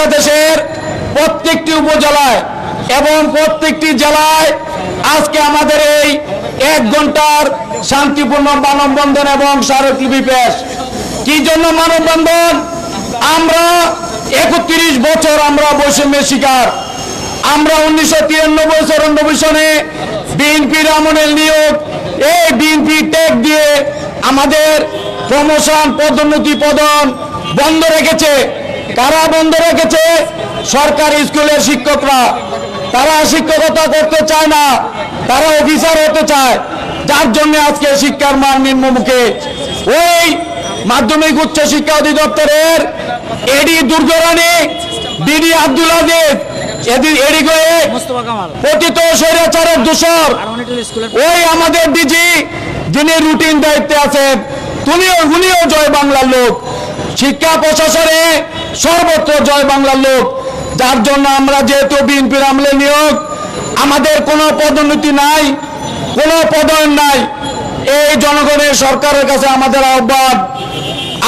বাংলাদেশের প্রত্যেকটি উপজেলায় এবং প্রত্যেকটি জেলায় আজকে আমাদের এই 1 ঘন্টার শান্তিপূর্ণ মানববন্ধন এবং স্মারকলিপি পেশ। কি জন্য মানববন্ধন? আমরা 31 বছর আমরা বৈষম্যের শিকার। আমরা 1993-94 সনে বিএনপির আমলের নিয়োগ, এই বিএনপি ট্যাগ দিয়ে আমাদের প্রমোশন পদোন্নতি প্রদান বন্ধ রেখেছে। কারা বন্ধ রেখেছে? সরকারি স্কুলের শিক্ষকরা। তারা শিক্ষকতা করতে চায় না, তারা অফিসার হতে চায়, যার জন্য আজকে শিক্ষার মান নিম্নমুখে। ওই মাধ্যমিক উচ্চ শিক্ষা অধিদপ্তরের এডি দুর্গরানী, ডিডি আব্দুল আজিজ, পতিত স্বৈরাচারের দোষর ওই আমাদের ডিজি যিনি রুটিন দায়িত্বে আছেন, উনিও জয় বাংলার লোক। শিক্ষা প্রশাসনে সর্বত্র জয় বাংলার লোক। যার জন্য আমরা যেহেতু বিএনপির আমলে নিয়োগ, আমাদের কোনো পদোন্নতি নাই, কোনো পদোন্নয়ন নাই। এই জনগণের সরকারের কাছে আমাদের আহ্বান,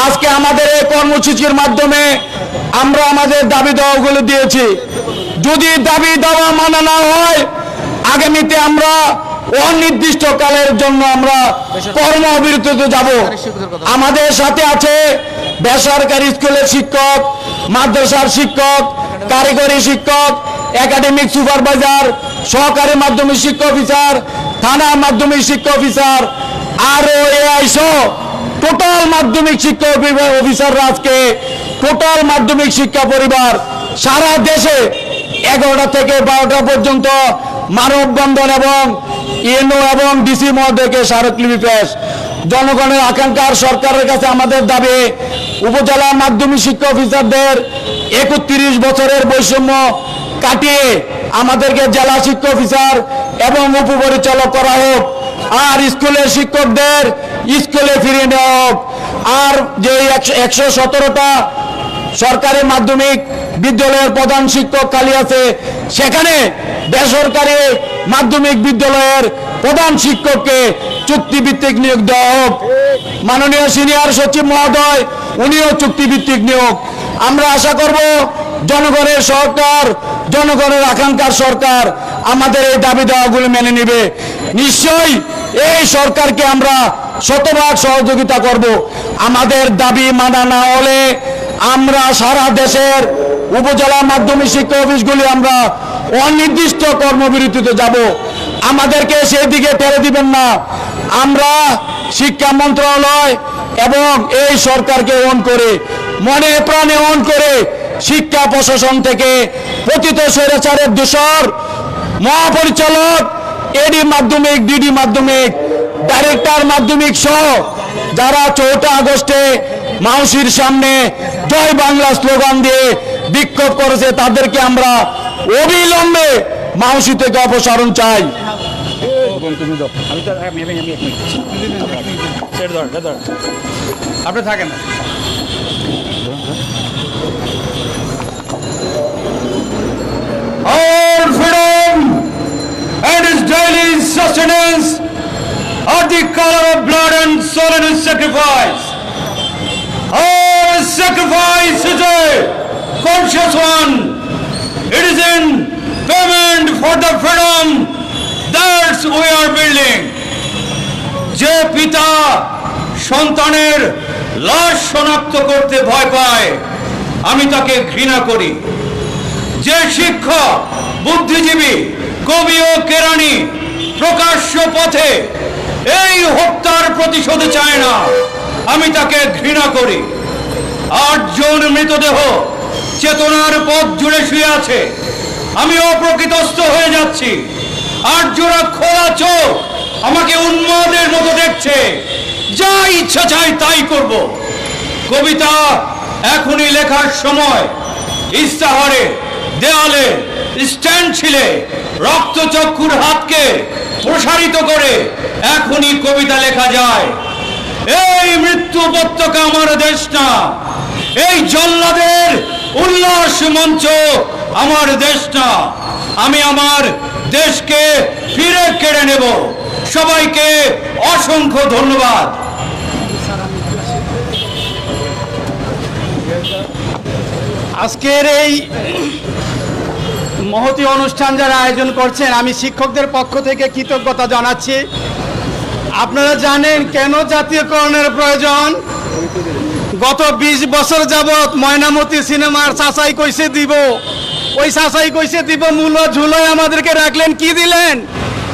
আজকে আমাদের এই কর্মসূচির মাধ্যমে আমরা আমাদের দাবি দাওয়াগুলো দিয়েছি। যদি দাবি দাওয়া মানা না হয়, আগামীতে আমরা অনির্দিষ্টকালের জন্য আমরা কর্মবিরতিতে যাব। আমাদের সাথে আছে বেসরকারি স্কুলের শিক্ষক, মাদ্রাসার শিক্ষক, কারিগরি শিক্ষক, একাডেমিক সুপারভাইজার, সহকারী মাধ্যমিক শিক্ষা অফিসার, থানা মাধ্যমিক শিক্ষা অফিসার, আরও সহ টোটাল মাধ্যমিক শিক্ষা অফিসাররা আজকে টোটাল মাধ্যমিক শিক্ষা পরিবার সারা দেশে 11টা থেকে 12টা পর্যন্ত মানববন্ধন এবং ইএনও এবং ডিসি মহোদয়কে স্মারকলিপি পেশ। জনগণের আকাঙ্ক্ষার সরকারের কাছে আমাদের দাবি, উপজেলা মাধ্যমিক শিক্ষা অফিসারদের 31 বছরের বৈষম্য কাটিয়ে আমাদেরকে জেলা শিক্ষা অফিসার এবং উপপরিচালক করা হোক। আর স্কুলের শিক্ষকদের স্কুলে ফিরিয়ে নেওয়া হোক। আর যে 117টা সরকারি মাধ্যমিক বিদ্যালয়ের প্রধান শিক্ষক খালি আছে, সেখানে বেসরকারি মাধ্যমিক বিদ্যালয়ের প্রধান শিক্ষককে চুক্তিভিত্তিক নিয়োগ দেওয়া হোক। মাননীয় সিনিয়র সচিব মহোদয়, উনিও চুক্তিভিত্তিক নিয়োগ। আমরা আশা করব জনগণের সরকার, জনগণের আকাঙ্ক্ষার সরকার আমাদের এই দাবি দাওয়াগুলো মেনে নেবে। নিশ্চয়ই এই সরকারকে আমরা শতভাগ সহযোগিতা করব। আমাদের দাবি মানা না হলে আমরা সারা দেশের উপজেলা মাধ্যমিক শিক্ষা অফিসগুলি আমরা অনির্দিষ্ট কর্মবিরতিতে যাব। আমাদেরকে সেই দিকে ঠেলে দিবেন না। আমরা শিক্ষা মন্ত্রণালয় এবং এই সরকারকে অন করে, মনে প্রাণে অন করে, শিক্ষা প্রশাসন থেকে পতিত স্বৈরাচারের দোষর মহাপরিচালক, এডি মাধ্যমিক, ডিডি মাধ্যমিক, ডাইরেক্টর মাধ্যমিক সহ যারা 4 আগস্টে মাউসির সামনে জয় বাংলা স্লোগান দিয়ে বিক্ষোভ করেছে, তাদেরকে আমরা অবিলম্বে মাউসি থেকে অপসারণ চাই। আপনি থাকেন। Our freedom and its daily sustenance are the color of blood and soul and sacrifice. Our sacrifice is a conscious one. It is in payment for the freedom that we are building. যে পিতা সন্তানের লাশ শনাক্ত করতে ভয় পায়, আমি তাকে ঘৃণা করি। যে শিক্ষক, বুদ্ধিজীবী, কবি ও কেরানি প্রকাশ্য পথে এই হত্যার প্রতিশোধ চায় না, আমি তাকে ঘৃণা করি। 8 জন মৃতদেহ চেতনার পথ জুড়ে শুয়ে আছে, আমি অপ্রকৃতস্থ হয়ে যাচ্ছি। 8 জোড়া খোলা চোখ আমাকে উন্মাদের মতো দেখছে, যা ইচ্ছা চাই তাই করব। কবিতা এখনই লেখার সময়। ইস্তাহারে, দেয়ালে, স্ট্যান্ড ছিলে রক্তচক্ষুর হাতকে প্রসারিত করে এখনই কবিতা লেখা যায়। এই মৃত্যু উপত্যকা আমার দেশ না, এই জল্লাদের উল্লাস মঞ্চ আমার দেশ না। আমি আমার দেশকে ফিরে কেড়ে নেব। সবাইকে অসংখ্য ধন্যবাদ। আজকের এই মহতী অনুষ্ঠান যারা আয়োজন করছেন, আমি শিক্ষকদের পক্ষ থেকে কৃতজ্ঞতা জানাচ্ছি। আপনারা জানেন কেন জাতীয়করণের প্রয়োজন? গত 20 বছর যাবৎ ময়নামতি সিনেমার চাচাই কইছে দিব, ওই চাচাই কইছে দিব মূল্য ঝুলোয় আমাদেরকে রাখলেন, কি দিলেন?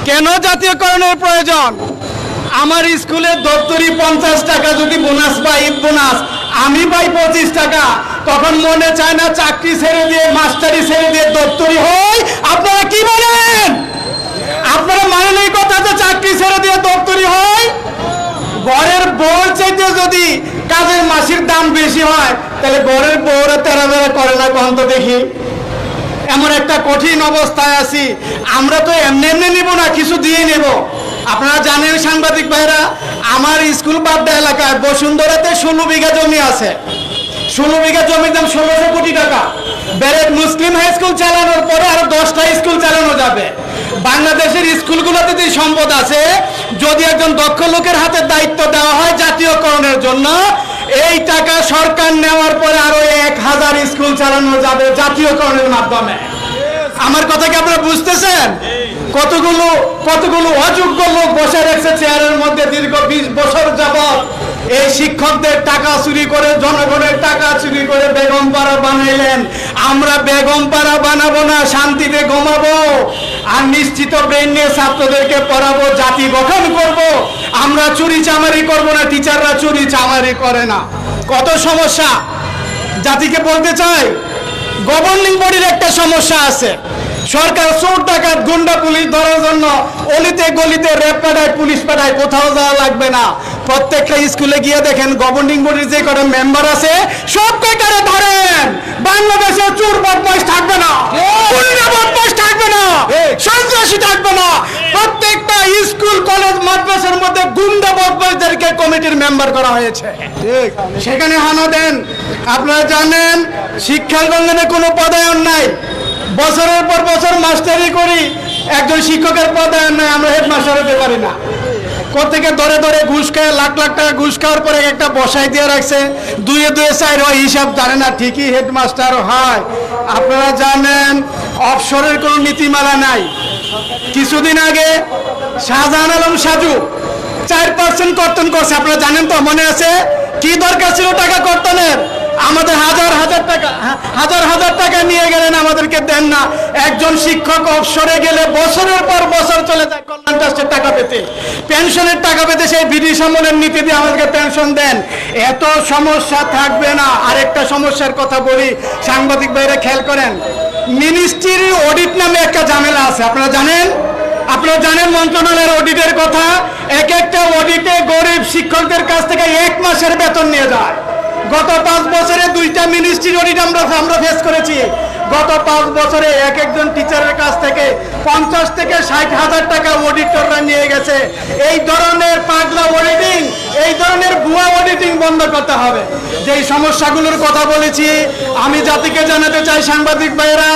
কেন জাতীয়করণের প্রয়োজন? আমার স্কুলে দপ্তরি 50 টাকা যদি বোনাস পাই, ঈদ বোনাস, আমি পাই 25 টাকা, তখন মনে চায় না চাকরি ছেড়ে দিয়ে, মাস্টারি ছেড়ে দিয়ে দপ্তরি হই? আপনারা কি বলেন? আপনারা মানেন এই কথা যে চাকরি ছেড়ে দিয়ে দপ্তরি হয়? ঘরের বউর চাইতে যদি কাজের মাসির দাম বেশি হয়, তাহলে ঘরের বউরা তেরা করে না, কখন তো দেখি। এমন একটা কঠিন অবস্থায় আছি, আমরা তো এমনি এমনি নিব না, কিছু দিয়ে নেব। আপনারা জানেন সাংবাদিক ভাইরা, আমার স্কুল বাড্ডা এলাকায় বসুন্ধরাতে 16 বিঘা জমি আছে। 16 বিঘা জমির দাম 1600 কোটি টাকা। ব্যারেক মুসলিম হাই স্কুল চালানোর পরে আরো 10টা স্কুল চালানো যাবে। বাংলাদেশের স্কুলগুলোতে যে সম্পদ আছে, যদি একজন দক্ষ লোকের হাতে দায়িত্ব দেওয়া হয় জাতীয়করণের জন্য, এই টাকা সরকার নেওয়ার পরে আরো 1000 স্কুল চালানো যাবে জাতীয়করণের মাধ্যমে। আমার কথা কি আপনারা বুঝতেছেন? কতগুলো অযোগ্য লোক বসে রেখেছে চেয়ারের মধ্যে দীর্ঘ 20 বছর যাবৎ। এই শিক্ষকদের টাকা চুরি করে, জনগণের টাকা চুরি করে বেগমপাড়া বানাইলেন। আমরা বেগমপাড়া বানাবো না, শান্তিতে ঘুমাবো আর নিশ্চিত ব্রেন নিয়ে ছাত্রদেরকে পড়াবো, জাতি গঠন করব। আমরা চুরি চামারি করব না, টিচাররা চুরি চামারি করে না। কত সমস্যা জাতিকে বলতে চাই। গভর্নিং বডির একটা সমস্যা আছে। সরকার চোর ডাকাত গুন্ডা পুলিশ ধরার জন্য অলিতে গলিতে র্যাব পাঠায়, পুলিশ পাঠায়, কোথাও যাওয়া লাগবে না। প্রত্যেকটা স্কুলে গিয়ে দেখেন গভর্নিং বডির যে কটা মেম্বার আছে, সব কয়টারে ধরেন। বাংলাদেশে চোর বদমাইশ থাকবে না, গুন্ডা বদমাইশ থাকবে না, সন্ত্রাসী থাকবে না। প্রত্যেকটা স্কুল কলেজ মাদ্রাসার মধ্যে গুন্ডা বদমাইশদেরকে কমিটির মেম্বার করা হয়েছে, সেখানে হানা দেন। আপনারা জানেন শিক্ষাঙ্গনে কোনো পদায়ন নাই। বছরের পর বছর মাস্টারি করি, একজন শিক্ষকের পদায়ন নাই, আমরা হেডমাস্টার হতে পারি না। কোথেকে ধরে ধরে ঘুষ খায়, লাখ লাখ টাকা ঘুষ খাওয়ার পরে একটা বসাই দিয়ে রাখছে, দুয়ে 4 হয়, হিসাব জানে না, ঠিকই হেডমাস্টার হয়। আপনারা জানেন অবসরের কোনো নীতিমালা নাই। কিছুদিন আগে শাহজাহান আলম সাজু 4% কর্তন করছে, আপনারা জানেন তো? মনে আছে? কি দরকার ছিল টাকা কর্তনের? আমাদের হাজার হাজার টাকা নিয়ে গেলেন, আমাদেরকে দেন না। একজন শিক্ষক অবসরে গেলে বছরের পর বছর চলে যায় কল্যাণ ট্রাস্টের টাকা পেতে, পেনশনের টাকা পেতে। সেই ব্রিটিশ আমলের নীতি দিয়ে আমাদেরকে পেনশন দেন। এত সমস্যা থাকবে না। আরেকটা সমস্যার কথা বলি, সাংবাদিক ভাইরা খেয়াল করেন, মিনিস্ট্রির অডিট নামে একটা ঝামেলা আছে। আপনারা জানেন মন্ত্রণালয়ের অডিটের কথা। একটা অডিটে গরিব শিক্ষকদের কাছ থেকে 1 মাসের বেতন নিয়ে যায়। গত 5 বছরে 2টা মিনিস্ট্রির অডিট আমরা ফেস করেছি। গত 5 বছরে একজন টিচারের কাছ থেকে 50 থেকে 60 হাজার টাকা অডিটররা নিয়ে গেছে। এই ধরনের পাগলা অডিটিং, এই ধরনের ভুয়া অডিটিং বন্ধ করতে হবে। যেই সমস্যাগুলোর কথা বলেছি আমি জাতিকে জানাতে চাই, সাংবাদিক ভাইয়েরা,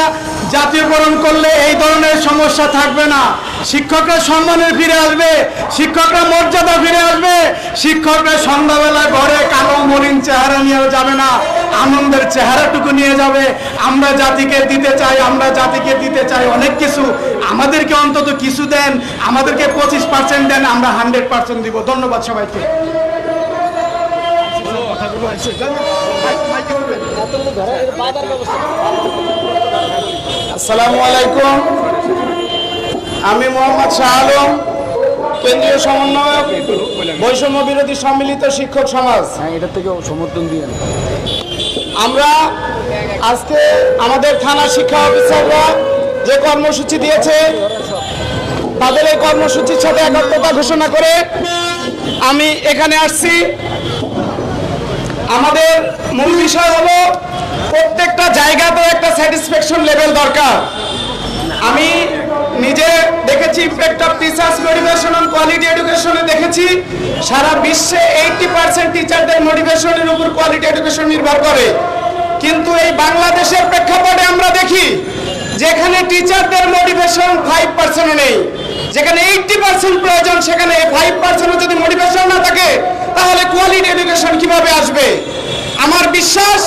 জাতীয়করণ করলে এই ধরনের সমস্যা থাকবে না। শিক্ষকরা সম্মানে ফিরে আসবে, শিক্ষকরা মর্যাদা ফিরে আসবে, শিক্ষকরা সন্ধ্যাবেলা ঘরে কালো মলিন চেহারা নিয়ে যাবে না, আনন্দের চেহারাটুকু নিয়ে যাবে। আমরা জাতিকে দিতে চাই অনেক কিছু। আমাদেরকে অন্তত কিছু দেন, আমাদেরকে 25% দেন, আমরা 100% দিব। ধন্যবাদ সবাইকে। আসসালামু আলাইকুম। আমি মোহাম্মদ শাহ আলম, কেন্দ্রীয় সমন্বয়ক, বৈষম্য বিরোধী সম্মিলিত শিক্ষক সমাজ। এটার থেকে সমর্থন দিয়ে আমরা আজকে আমাদের থানা শিক্ষা অফিসাররা যে কর্মসূচি দিয়েছে, তাদের এই কর্মসূচির সাথে একাত্মতা ঘোষণা করে আমি এখানে আসছি। আমাদের মূল বিষয় হলো প্রত্যেকটা জায়গাতে একটা স্যাটিসফ্যাকশন লেভেল দরকার। আমি নিজে দেখেছি impact of teachers motivation on quality এডুকেশনে দেখেছি সারা বিশ্বে 80% টিচারদের মোটিভেশনের উপর কোয়ালিটি এডুকেশন নির্ভর করে। কিন্তু এই বাংলাদেশের প্রেক্ষাপটে আমরা দেখি যেখানে টিচারদের মোটিভেশন 5% নেই, যেখানে 80% প্রয়োজন, সেখানে 5% যদি মোটিভেশন না থাকে তাহলে কোয়ালিটি এডুকেশন কিভাবে আসবে? আমার বিশ্বাস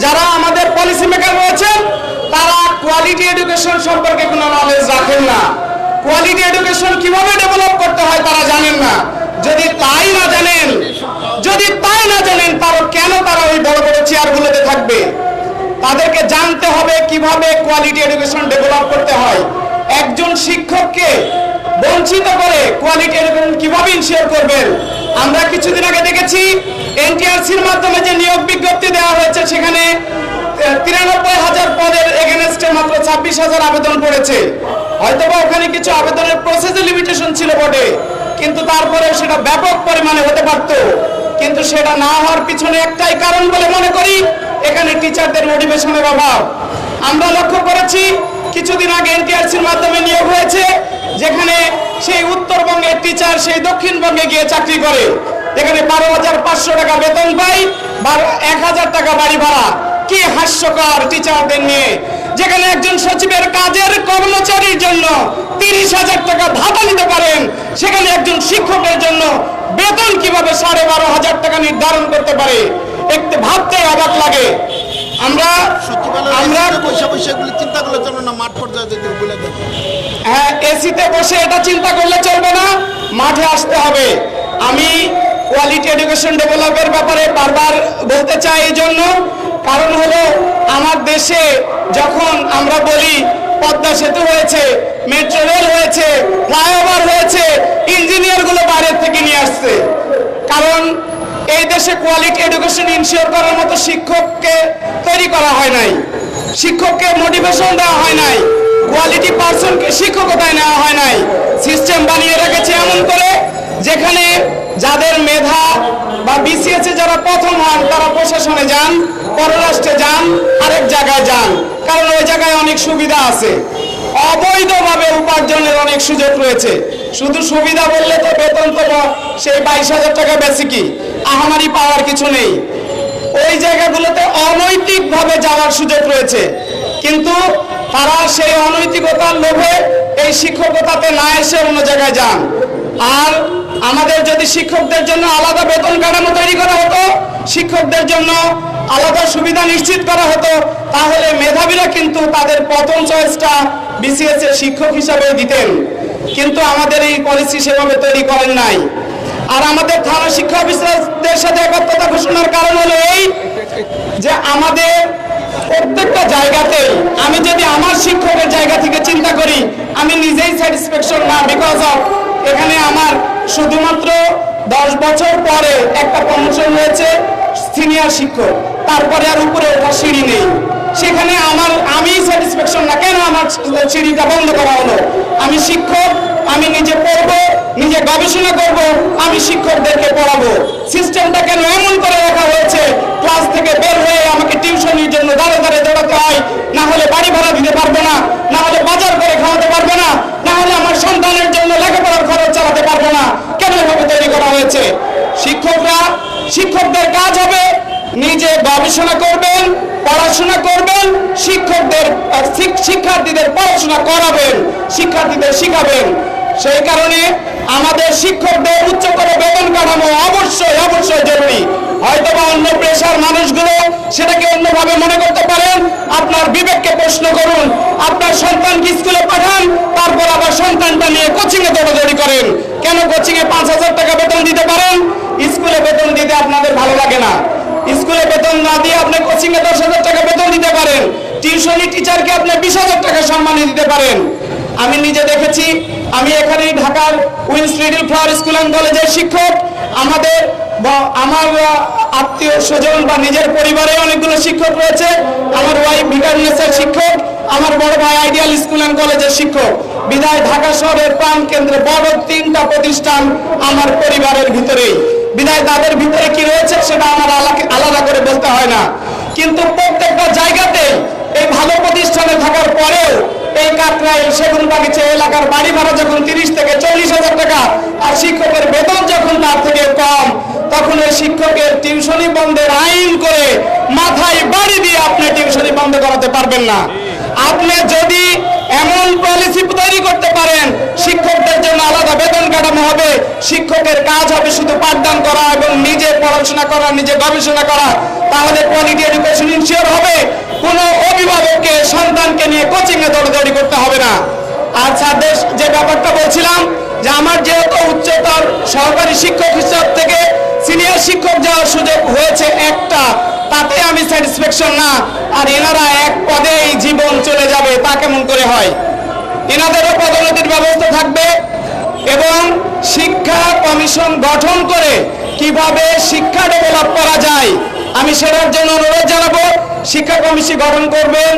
যারা আমাদের পলিসি মেকার রয়েছেন তারা কোয়ালিটি এডুকেশন সম্পর্কে কোনো নলেজ রাখেন না। কোয়ালিটি এডুকেশন কিভাবে ডেভেলপ করতে হয় তারা জানেন না। যদি তাই না জানেন তারা ওই বড় বড় চেয়ারগুলোতে থাকবে। তাদেরকে জানতে হবে কিভাবে কোয়ালিটি এডুকেশন ডেভেলপ করতে হয়। একজন শিক্ষককে বঞ্চিত করে কোয়ালিটি এডুকেশন কিভাবে ইনশিওর করবেন? আমরা কিছুদিন আগে দেখেছি এনটিআরসির মাধ্যমে যে নিয়োগ বিজ্ঞপ্তি দেওয়া হয়েছে সেখানে 93,000 পদের এগেনস্টে মাত্র 26,000 আবেদন পড়েছে। হয়তোবা ওখানে কিছু আবেদনের প্রসেসে লিমিটেশন ছিল বটে, কিন্তু তারপরে সেটা ব্যাপক পরিমাণে হতে পারত। কিন্তু সেটা না হওয়ার পিছনে একটাই কারণ বলে মনে করি, এখানে টিচারদের মোটিভেশনের অভাব। আমরা লক্ষ্য করেছি কিছুদিন আগে এনটিআরসির মাধ্যমে নিয়োগ হয়েছে, যেখানে সেই উত্তরবঙ্গের টিচার সেই দক্ষিণবঙ্গে গিয়ে চাকরি করে, যেখানে 12,500 টাকা বেতন পাই, 1,000 টাকা বাড়ি ভাড়া। কি হাস্যকর টিচারদের নিয়ে! যেখানে একজন সচিবের কাজের কর্মচারীর জন্য 30,000 টাকা ভাতা নিতে পারেন, সেখানে একজন শিক্ষকের জন্য বেতন কিভাবে 12,500 টাকা নির্ধারণ করতে পারে, একটু ভাবতে অবাক লাগে। আমরা হ্যাঁ, এসিতে বসে এটা চিন্তা করলে চলবে না, মাঠে আসতে হবে। আমি কোয়ালিটি এডুকেশন ডেভেলপের ব্যাপারে বারবার বলতে চাই, এই জন্য কারণ হলো আমার দেশে যখন আমরা বলি পদ্মা সেতু হয়েছে, মেট্রো রেল হয়েছে, ফ্লাইওভার হয়েছে, ইঞ্জিনিয়ার গুলো বাইরের থেকে নিয়ে আসছে। কারণ এই দেশে কোয়ালিটি এডুকেশন ইনশিওর করার মতো শিক্ষককে তৈরি করা হয় নাই, শিক্ষককে মোটিভেশন দেওয়া হয় নাই, কোয়ালিটি পার্সনকে শিক্ষকতায় নেওয়া হয় নাই। সিস্টেম বানিয়ে রেখেছে এমন করে যেখানে যাদের মেধা বা বিসিএস এ যারা প্রথম হন তারা প্রশাসনে যান, পররাষ্ট্রে যান, আরেক জায়গায় যান, কারণ ওই জায়গায় অনেক সুবিধা আছে। অবৈধভাবে উপার্জনের অনেক সুযোগ রয়েছে। শুধু সুবিধা বললে তো বেতন তো সেই 22,000 টাকা বেসিকই, আহামারি পাওয়ার কিছু নেই। ওই জায়গাগুলোতে অনৈতিকভাবে যাওয়ার সুযোগ রয়েছে, কিন্তু তারা সেই অনৈতিকতার লোভে এই শিক্ষকতাতে না এসে অন্য জায়গায় যান। আর আমাদের যদি শিক্ষকদের জন্য আলাদা বেতন কাঠামো তৈরি করা হতো, শিক্ষকদের জন্য আলাদা সুবিধা নিশ্চিত করা হতো, তাহলে মেধাবীরা কিন্তু তাদের প্রথম চয়েসটা বিসিএস এর শিক্ষক হিসাবে দিতেন। কিন্তু আমাদের এই পলিসি সেভাবে তৈরি করেন নাই। আর আমাদের থানা শিক্ষা অফিসারদের সাথে একাত্মতা ঘোষণার কারণ হলো এই যে আমাদের প্রত্যেকটা জায়গাতে, আমি যদি আমার শিক্ষকের জায়গা থেকে চিন্তা করি, আমি নিজেই স্যাটিসফ্যাকশন না, বিকজ অফ এখানে আমার শুধুমাত্র 10 বছর পরে একটা প্রমোশন হয়েছে সিনিয়র শিক্ষক, তারপরে আর উপরে ওঠা সিঁড়ি নেই। সেখানে আমি স্যাটিসফ্যাকশন না, কেন আমার সিঁড়িটা বন্ধ করা হলো? আমি শিক্ষক, আমি নিজে পড়বো, নিজে গবেষণা করব, আমি শিক্ষকদেরকে পড়াবো। সিস্টেমটা কেন এমন করে রাখা হয়েছে? ক্লাস থেকে বের হয়ে আমাকে টিউশনির জন্য দাঁড়ে দাঁড়ে দৌড়াতে হয়, না হলে বাড়ি ভাড়া দিতে পারবো না, না হলে বাজার করে খাওয়াতে পারবো না, না হলে আমার সন্তানের জন্য লেখাপড়ার খরচ চালাতে পারবো না। কেন এভাবে তৈরি করা হয়েছে? শিক্ষকদের কাজ হবে নিজে গবেষণা করবেন, পড়াশোনা করবেন, শিক্ষার্থীদের পড়াশোনা করাবেন, শিক্ষার্থীদের শিখাবেন। সেই কারণে আমাদের শিক্ষকদের উচ্চতর বেতন কাঠামো অবশ্যই জরুরি। হয়তোবা অন্য পেশার মানুষগুলো সেটাকে অন্যভাবে মনে করতে পারেন। আপনার বিবেককে প্রশ্ন করুন। আপনার সন্তানকে স্কুলে পাঠান, তারপর আবার সন্তানটা নিয়ে কোচিংয়ে দৌড়াদৌড়ি করেন। কেন কোচিংয়ে 5,000 টাকা বেতন দিতে পারেন, স্কুলে বেতন দিতে আপনাদের ভালো লাগে না? স্কুলে বেতন না দিয়ে আপনি কোচিংয়ে 10,000 টাকা বেতন দিতে পারেন, টিউশনি টিচারকে আপনি 20,000 টাকা সম্মানী দিতে পারেন। আমি নিজে দেখেছি, আমি এখানে ঢাকার Wills Little Flower School and কলেজের শিক্ষক। আমার আত্মীয় স্বজন বা নিজের পরিবারে অনেকগুলো শিক্ষক রয়েছে। আমার ওয়াইফ ভিকারুন্নেসার শিক্ষক, আমার বড় ভাই আইডিয়াল স্কুল অ্যান্ড কলেজের শিক্ষক। বিধায় ঢাকা শহরের প্রাণ কেন্দ্রে বড় 3টা প্রতিষ্ঠান আমার পরিবারের ভিতরেই। বিধায় তাদের ভিতরে কি রয়েছে সেটা আমার আলাদা করে বলতে হয় না। কিন্তু প্রত্যেকটা জায়গাতে এই ভালো প্রতিষ্ঠানে থাকার পরেও এই কাকরাইল, সেগুনবাগিচা এলাকার বাড়ি ভাড়া যখন 30 থেকে 40,000 টাকা, আর শিক্ষকের বেতন যখন তার থেকে কম, তখন ওই শিক্ষকের টিউশনি বন্ধের আইন করে মাথায় বাড়ি দিয়ে আপনি টিউশনি বন্ধ করাতে পারবেন না। আপনি যদি এমন পলিসি তৈরি করতে পারেন, শিক্ষকদের জন্য আলাদা বেতন কাঠামো হবে, শিক্ষকের কাজ হবে শুধু পাঠদান করা এবং নিজে পড়াশোনা করা, নিজে গবেষণা করা, তাহলে কোয়ালিটি এডুকেশন ইনশিওর হবে। কোনো অভিভাবককে সন্তানকে নিয়ে কোচিংয়ে দৌড়াদৌড়ি করতে হবে না। আর স্যারদের যে ব্যাপারটা বলছিলাম যে আমার যেহেতু উচ্চতর সহকারী শিক্ষক হিসাব থেকে সিনিয়র শিক্ষক যাওয়ার সুযোগ হয়েছে একটা, তাতে আমি স্যাটিসফ্যাকশন না। আর এনারা এক পদেই জীবন চলে যাবে, তা কেমন করে হয়? এনাদেরও পদোন্নতির ব্যবস্থা থাকবে এবং শিক্ষা কমিশন গঠন করে কিভাবে শিক্ষা ডেভেলপ করা যায় আমি সেটার জন্য অনুরোধ জানাবো। শিক্ষা কমিশন গঠন করবেন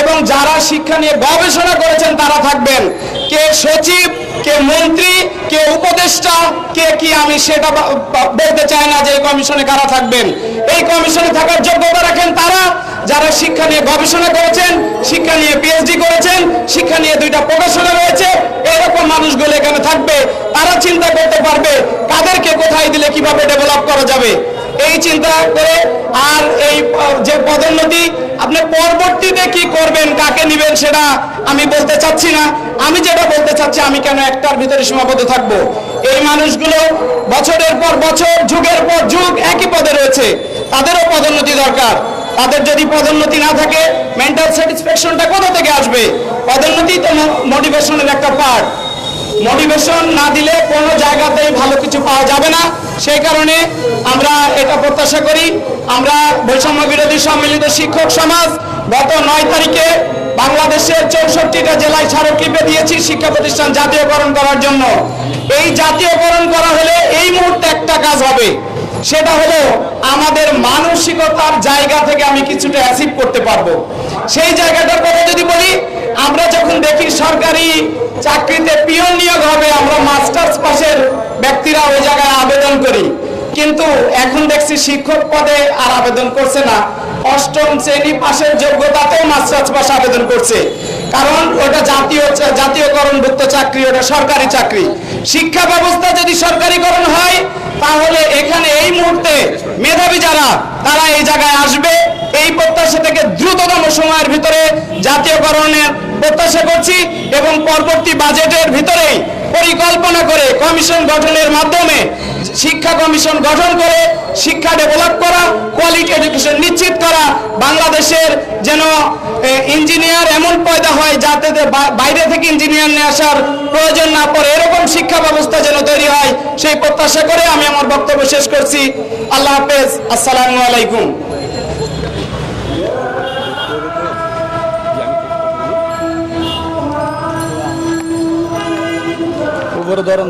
এবং যারা শিক্ষা নিয়ে গবেষণা করেছেন তারা থাকবেন। কে সচিব, কে মন্ত্রী, কে উপদেষ্টা, কে কি আমি সেটা বলতে চাই না যে এই কমিশনে কারা থাকবেন। এই কমিশনে থাকার যোগ্যতা রাখেন তারা যারা শিক্ষা নিয়ে গবেষণা করেছেন, শিক্ষা নিয়ে পিএইচডি করেছেন, শিক্ষা নিয়ে 2টা প্রকাশনা রয়েছে, এরকম মানুষগুলো এখানে থাকবে। তারা চিন্তা করতে পারবে কাদেরকে কোথায় দিলে কিভাবে ডেভেলপ করা যাবে, এই চিন্তা করে। আর এই যে পদোন্নতি আপনি পরবর্তীতে কি করবেন, কাকে নেবেন সেটা আমি বলতে চাচ্ছি না। আমি যেটা বলতে চাচ্ছি, আমি কেন একটার ভিতরে সীমাবদ্ধ থাকবো? এই মানুষগুলো বছরের পর বছর, যুগের পর যুগ একই পদে রয়েছে, তাদেরও পদোন্নতি দরকার। তাদের যদি পদোন্নতি না থাকে মেন্টাল স্যাটিসফ্যাকশনটা কোথা থেকে আসবে? পদোন্নতি তো মোটিভেশনের একটা পার্ট। মোটিভেশন না দিলে কোনো জায়গাতেই ভালো কিছু পাওয়া যাবে না। সেই কারণে আমরা এটা প্রত্যাশা করি। আমরা বৈষম্য বিরোধী সম্মিলিত শিক্ষক সমাজ গত 9 তারিখে বাংলাদেশের 64টা জেলায় স্মারকলিপি দিয়েছি শিক্ষা প্রতিষ্ঠান জাতীয়করণ করার জন্য। এই জাতীয়করণ করা হলে এই মুহূর্তে একটা কাজ হবে, সেটা হলো আমাদের মানসিকতার জায়গা থেকে আমি কিছুটা অ্যাচিভ করতে পারবো। সেই জায়গাটার কথা যদি বলি, আমরা যখন দেখি সরকারি চাকরিতে পিয়ন নিয়োগ হবে, আমরা মাস্টার্স পাশের ব্যক্তিরা ওই জায়গায় আবেদন করি, কিন্তু এখন দেখছি শিক্ষক পদে আর আবেদন করছে না, 8ম শ্রেণী পাশের যোগ্যতাতেও মাস্টার্স পাশ আবেদন করছে। কারণ ওটা জাতীয়করণভুক্ত চাকরি, ওটা সরকারি চাকরি। শিক্ষা ব্যবস্থা যদি সরকারিকরণ হয় তাহলে এখানে এই মুহূর্তে মেধাবী যারা তারা এই জায়গায় আসবে। এই প্রত্যাশা থেকে দ্রুততম সময়ের ভিতরে জাতীয়করণের প্রত্যাশা করছি এবং পরবর্তী বাজেটের ভিতরেই পরিকল্পনা করে কমিশন গঠনের মাধ্যমে শিক্ষা কমিশন গঠন করে শিক্ষা ডেভেলপ করা, কোয়ালিটি এডুকেশন নিশ্চিত করা, বাংলাদেশের যেন ইঞ্জিনিয়ার এমন পয়দা হয় যাতে বাইরে থেকে ইঞ্জিনিয়ার নিয়ে আসার প্রয়োজন না পড়ে, এরকম শিক্ষা ব্যবস্থা যেন তৈরি হয়, সেই প্রত্যাশা করে আমি আমার বক্তব্য শেষ করছি। আল্লাহ হাফেজ, আসসালামু আলাইকুম। উপরে ধরেন।